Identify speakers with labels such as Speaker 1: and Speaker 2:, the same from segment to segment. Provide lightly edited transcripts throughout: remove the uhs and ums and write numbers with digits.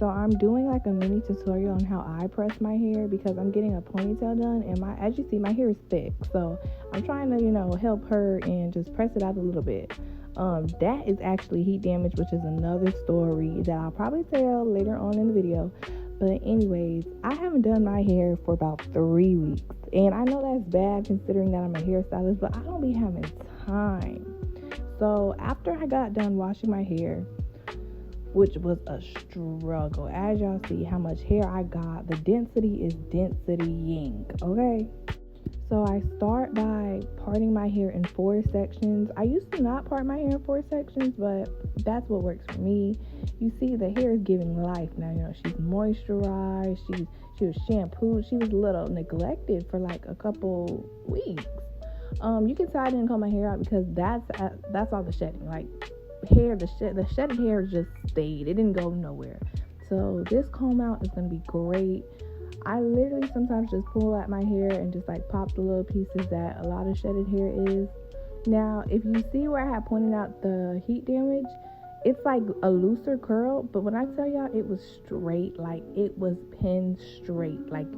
Speaker 1: So I'm doing like a mini tutorial on how I press my hair because I'm getting a ponytail done, and as you see, my hair is thick. So I'm trying to, help her and just press it out a little bit. That is actually heat damage, which is another story that I'll probably tell later on in the video. But anyways, I haven't done my hair for about 3 weeks. And I know that's bad considering that I'm a hairstylist, but I don't be having time. So after I got done washing my hair, which was a struggle, as y'all see how much hair I got, the density is density-ing, okay? So I start by parting my hair in 4 sections. I used to not part my hair in 4 sections, but that's what works for me. You see, the hair is giving life now. She's moisturized. She was shampooed. She was a little neglected for like a couple weeks. You can tell I didn't comb my hair out because that's all the shedding. Like the shedded hair just stayed. It didn't go nowhere. So this comb out is gonna be great. I literally sometimes just pull out my hair and just like pop the little pieces that a lot of shedded hair is. Now, if you see where I had pointed out the heat damage, it's like a looser curl, but when I tell y'all it was straight, like it was pin straight, like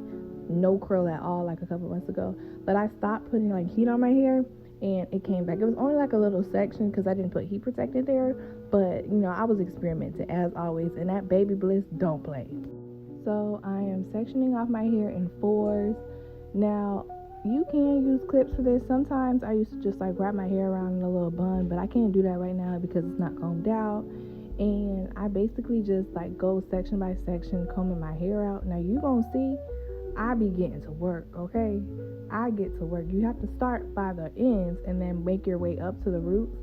Speaker 1: no curl at all, like a couple months ago. But I stopped putting like heat on my hair and it came back. It was only like a little section because I didn't put heat protectant there, but I was experimenting as always, and that Baby Bliss don't play. So I am sectioning off my hair in 4s. Now, you can use clips for this. Sometimes I used to just like wrap my hair around in a little bun, but I can't do that right now because it's not combed out. And I basically just like go section by section, combing my hair out. Now you gonna see I be getting to work, okay? I get to work. You have to start by the ends and then make your way up to the roots.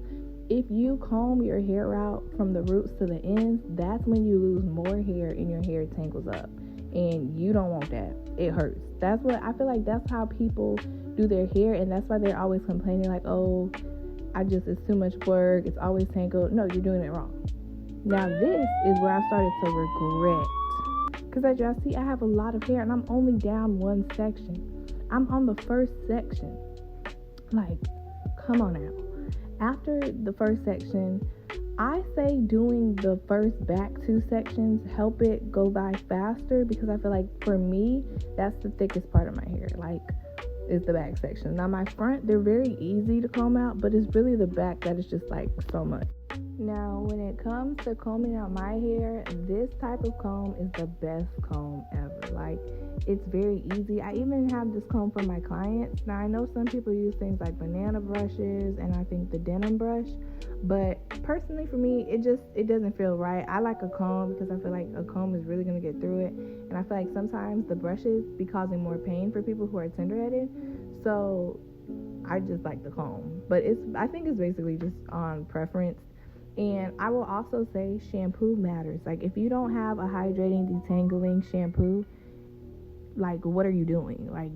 Speaker 1: If you comb your hair out from the roots to the ends, that's when you lose more hair and your hair tangles up. And you don't want that. It hurts. That's what I feel like that's how people do their hair, and that's why they're always complaining like, oh, it's too much work, it's always tangled. No, you're doing it wrong. Now this is where I started to regret. Because as y'all see, I have a lot of hair and I'm only down 1 section. I'm on the first section. Like, come on now. After the first section, I say doing the first back 2 sections help it go by faster, because I feel like for me, that's the thickest part of my hair, like, is the back section. Now my front, they're very easy to comb out, but it's really the back that is just like so much. Now when it comes to combing out my hair, this type of comb is the best comb ever. Like, it's very easy. I even have this comb for my clients. Now I know some people use things like banana brushes and I think the denim brush, but personally for me, it doesn't feel right. I like a comb because I feel like a comb is really going to get through it, and I feel like sometimes the brushes be causing more pain for people who are tender-headed, so I just like the comb. But I think it's basically just on preference. And I will also say shampoo matters. Like, if you don't have a hydrating, detangling shampoo, like, what are you doing? Like,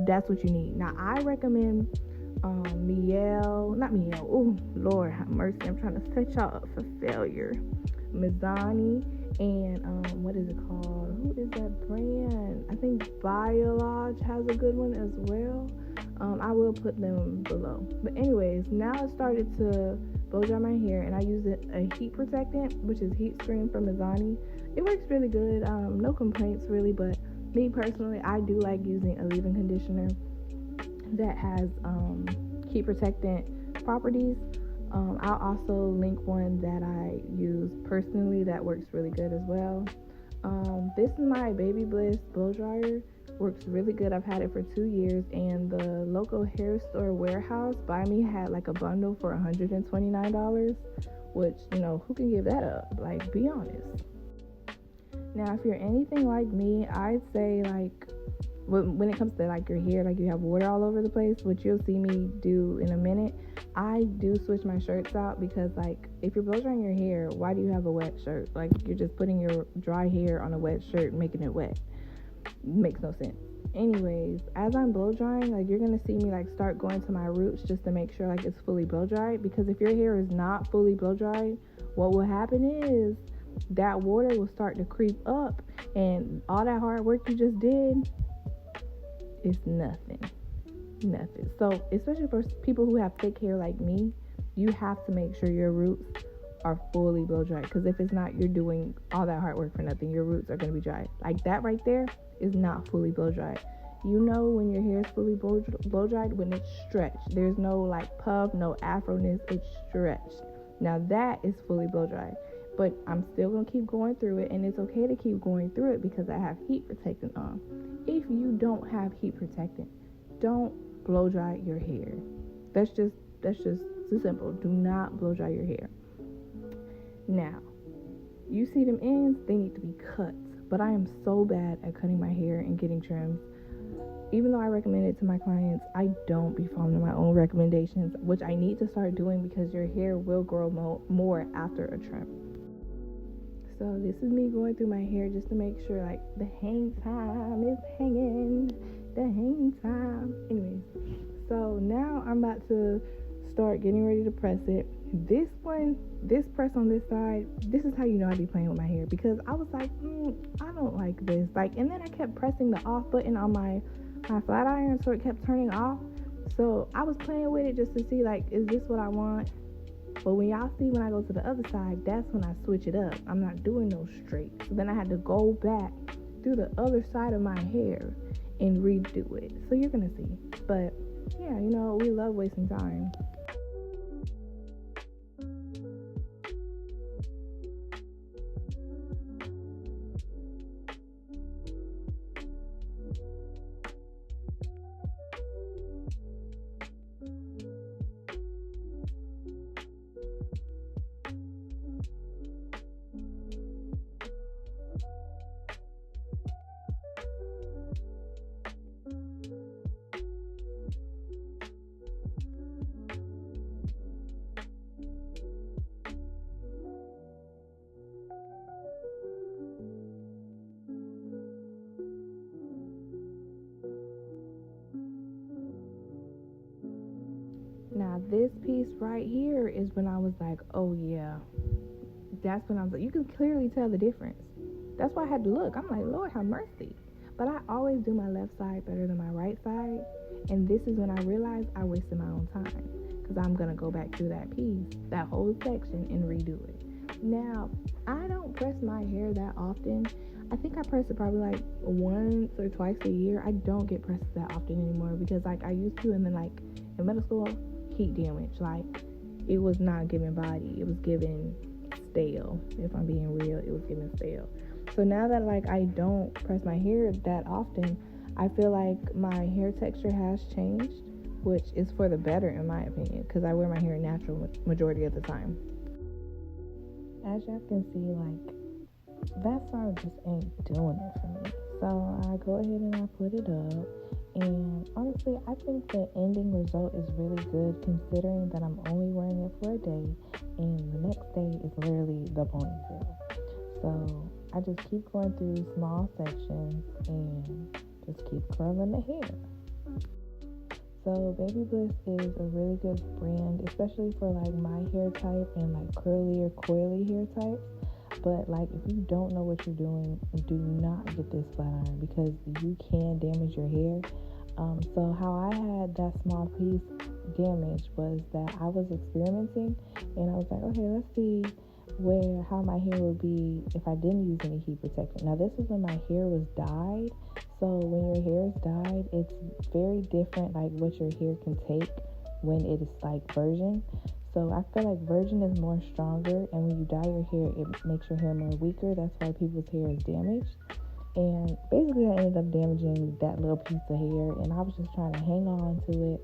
Speaker 1: that's what you need. Now, I recommend oh, Lord have mercy. I'm trying to set y'all up for failure. Mizani and, what is it called? Who is that brand? I think Biolage has a good one as well. I will put them below. But anyways, now I started to blow dry my hair, and I use a heat protectant, which is Heat Screen from Mizani. It works really good. No complaints really, but me personally, I do like using a leave-in conditioner that has heat protectant properties. I'll also link one that I use personally that works really good as well. This is my Baby Bliss blow dryer. Works really good. I've had it for 2 years, and the local hair store warehouse by me had like a bundle for $129, which, who can give that up? Like, be honest. Now, if you're anything like me, I'd say, like, when it comes to like your hair, like you have water all over the place, which you'll see me do in a minute, I do switch my shirts out, because like, if you're blow drying your hair, why do you have a wet shirt? Like, you're just putting your dry hair on a wet shirt and making it wet. Makes no sense. Anyways, as I'm blow drying, like, you're gonna see me like start going to my roots just to make sure like it's fully blow dried, because if your hair is not fully blow dried, what will happen is that water will start to creep up, and all that hard work you just did is nothing. So especially for people who have thick hair like me, you have to make sure your roots are fully blow dried. Because if it's not, you're doing all that hard work for nothing. Your roots are going to be dry. Like that right there is not fully blow dried. You know when your hair is fully blow dried when it's stretched. There's no like puff, no afroness. It's stretched. Now that is fully blow dried. But I'm still going to keep going through it, and it's okay to keep going through it because I have heat protectant on. If you don't have heat protectant, don't blow dry your hair. That's just too simple. Do not blow dry your hair. Now, you see them ends, they need to be cut. But I am so bad at cutting my hair and getting trims. Even though I recommend it to my clients, I don't be following my own recommendations, which I need to start doing because your hair will grow more after a trim. So this is me going through my hair just to make sure like the hang time is hanging. The hang time. Anyways, so now I'm about to start getting ready to press it. This press on this side, this is how you know I be playing with my hair, because I was like, I don't like this. Like, and then I kept pressing the off button on my flat iron, so it kept turning off. So I was playing with it just to see like, is this what I want? But when y'all see when I go to the other side, that's when I switch it up. I'm not doing no straight. So then I had to go back through the other side of my hair and redo it. So you're gonna see. But yeah, you know, we love wasting time. Now this piece right here is when I was like, oh yeah. That's when I was like, you can clearly tell the difference. That's why I had to look. I'm like, Lord have mercy. But I always do my left side better than my right side. And this is when I realized I wasted my own time, because I'm going to go back through that piece, that whole section, and redo it. Now, I don't press my hair that often. I think I press it probably like once or twice a year. I don't get pressed that often anymore because like I used to, and then like in middle school, heat damage. Like it was not giving body. It was giving stale. If I'm being real, it was giving stale. So now that like I don't press my hair that often, I feel like my hair texture has changed, which is for the better in my opinion, because I wear my hair natural majority of the time. As y'all can see, like that side just ain't doing it for me. So I go ahead and I put it up, and honestly I think the ending result is really good considering that I'm only wearing it for a day and the next day is literally the ponytail. So I just keep going through small sections and just keep curling the hair. So Baby Bliss is a really good brand, especially for like my hair type and like curly or coily hair types. But like if you don't know what you're doing, do not get this flat iron because you can damage your hair. So how I had that small piece damaged was that I was experimenting and I was like, okay, let's see how my hair would be if I didn't use any heat protectant. Now this is when my hair was dyed. So when your hair is dyed, it's very different like what your hair can take when it is like virgin. So I feel like virgin is more stronger, and when you dye your hair, it makes your hair more weaker. That's why people's hair is damaged. And basically I ended up damaging that little piece of hair, and I was just trying to hang on to it.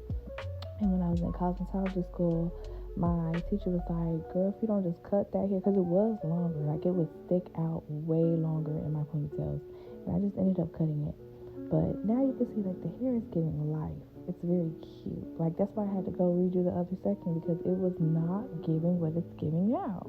Speaker 1: And when I was in cosmetology school, my teacher was like, girl, if you don't just cut that hair, because it was longer, like it would stick out way longer in my ponytails, and I just ended up cutting it. But now you can see like the hair is getting life. It's very cute. Like that's why I had to go redo the other section, because it was not giving what it's giving now.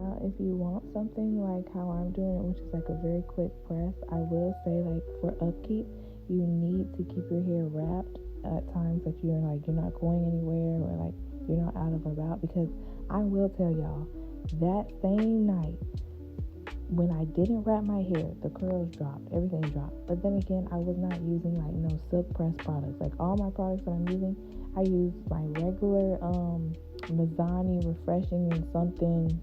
Speaker 1: Now, if you want something like how I'm doing it, which is like a very quick press, I will say like for upkeep, you need to keep your hair wrapped at times that you're not going anywhere or like you're not out of about, because I will tell y'all, that same night, when I didn't wrap my hair, the curls dropped, everything dropped. But then again, I was not using like no silk press products. Like all my products that I'm using, I use my regular Mizani refreshing and something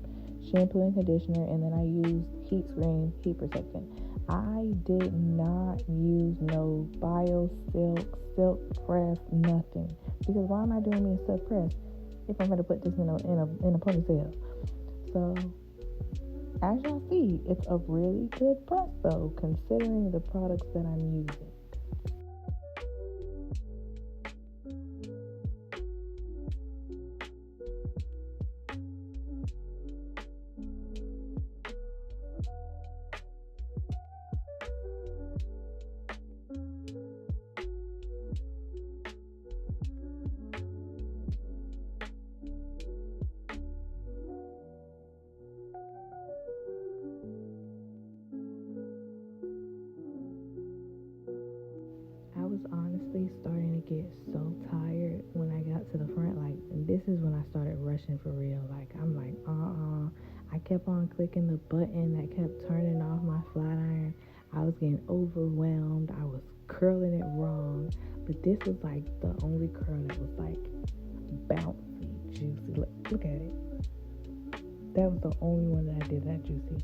Speaker 1: shampoo and conditioner, and then I used heat screen heat protectant. I did not use no bio silk press, nothing. Because why am I doing me a silk press if I'm going to put this in a ponytail? So as y'all see, it's a really good press though, considering the products that I'm using. I was honestly starting to get so tired when I got to the front. Like, this is when I started rushing for real. Like, I'm like, I kept on clicking the button that kept turning off my flat iron. I was getting overwhelmed. I was curling it wrong. But this was like the only curl that was like bouncy, juicy. Look at it. That was the only one that I did that juicy.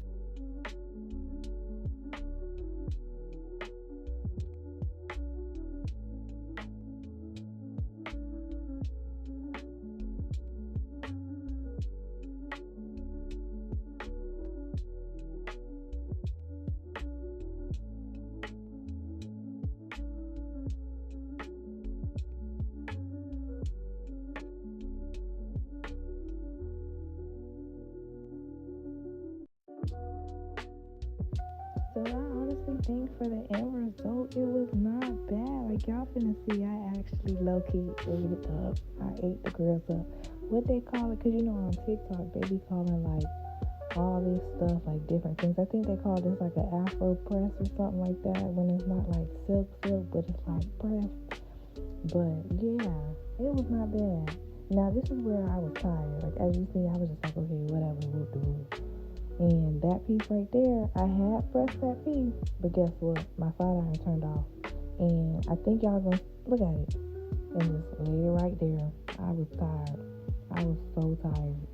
Speaker 1: So I honestly think for the end result, it was not bad. Like y'all finna see, I actually low-key ate it up. I ate the girls up. What they call it, cause you know on TikTok, they be calling like all this stuff, like different things. I think they call this like an Afro press or something like that, when it's not like silk, but it's like press. But yeah, it was not bad. Now this is where I was tired. Like as you see, I was just like, okay, whatever, we'll do. And that piece right there, I had pressed that piece, but guess what? My flat iron turned off. And I think y'all gonna look at it and just laid it right there. I was tired. I was so tired.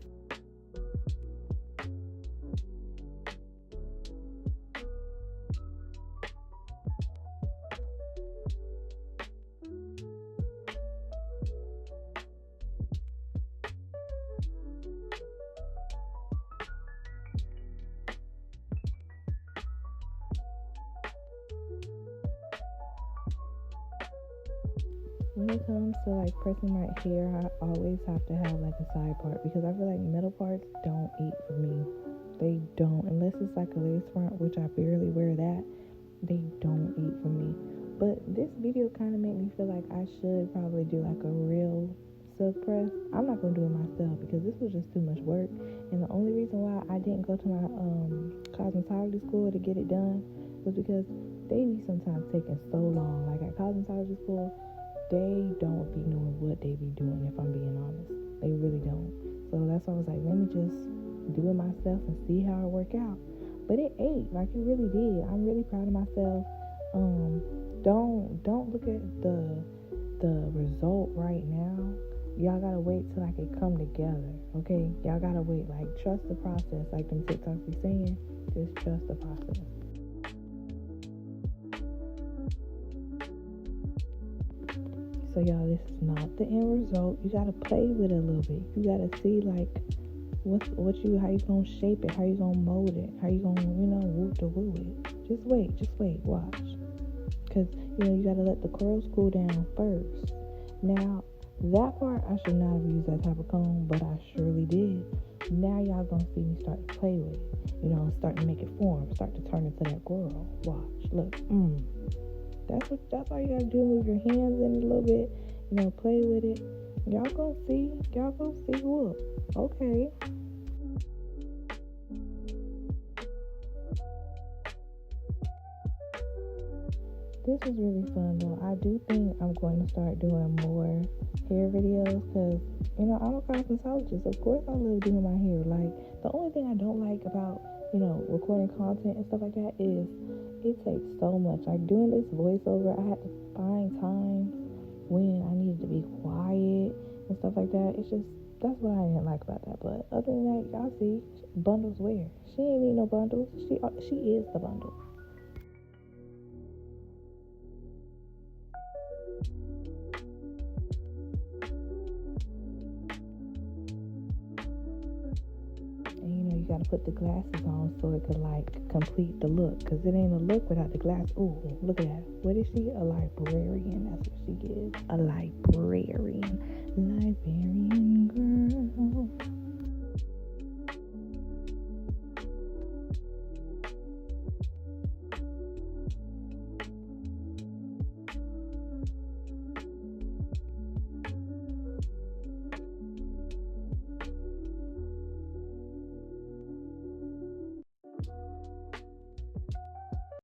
Speaker 1: When it comes to like pressing my hair, I always have to have like a side part because I feel like middle parts don't eat for me. They don't, unless it's like a lace front, which I barely wear that. They don't eat for me. But this video kind of made me feel like I should probably do like a real silk press. I'm not gonna do it myself because this was just too much work. And the only reason why I didn't go to my cosmetology school to get it done was because they be sometimes taking so long. Like at cosmetology school, they don't be knowing what they be doing, if I'm being honest. They really don't. So that's why I was like, let me just do it myself and see how it work out. But it ate, like it really did. I'm really proud of myself. Don't look at the result right now. Y'all gotta wait till like it come together, okay? Y'all gotta wait. Like trust the process, like them TikToks be saying. Just trust the process. So y'all, this is not the end result. You gotta play with it a little bit. You gotta see like how you gonna shape it, how you gonna mold it, how you gonna, whoop the woo it. Just wait, watch. Cause you gotta let the curls cool down first. Now that part I should not have used that type of comb, but I surely did. Now y'all gonna see me start to play with it. Start to make it form, start to turn into that girl. Watch, look, That's all you gotta do. Move your hands in a little bit, play with it. Y'all gonna see. Whoop. Okay. this was really fun though. I do think I'm going to start doing more hair videos because, I'm a cosmetologist. Of course, I love doing my hair. Like, the only thing I don't like about, recording content and stuff like that is it takes so much. Like, doing this voiceover, I had to find times when I needed to be quiet and stuff like that. It's just, that's what I didn't like about that. But other than that, y'all see, bundles where? She ain't need no bundles. She is the bundle. And you gotta put the glasses on so it could like complete the look. Cause it ain't a look without the glass. Ooh, look at that. What is she? A librarian. That's what she is. A librarian. Librarian girl.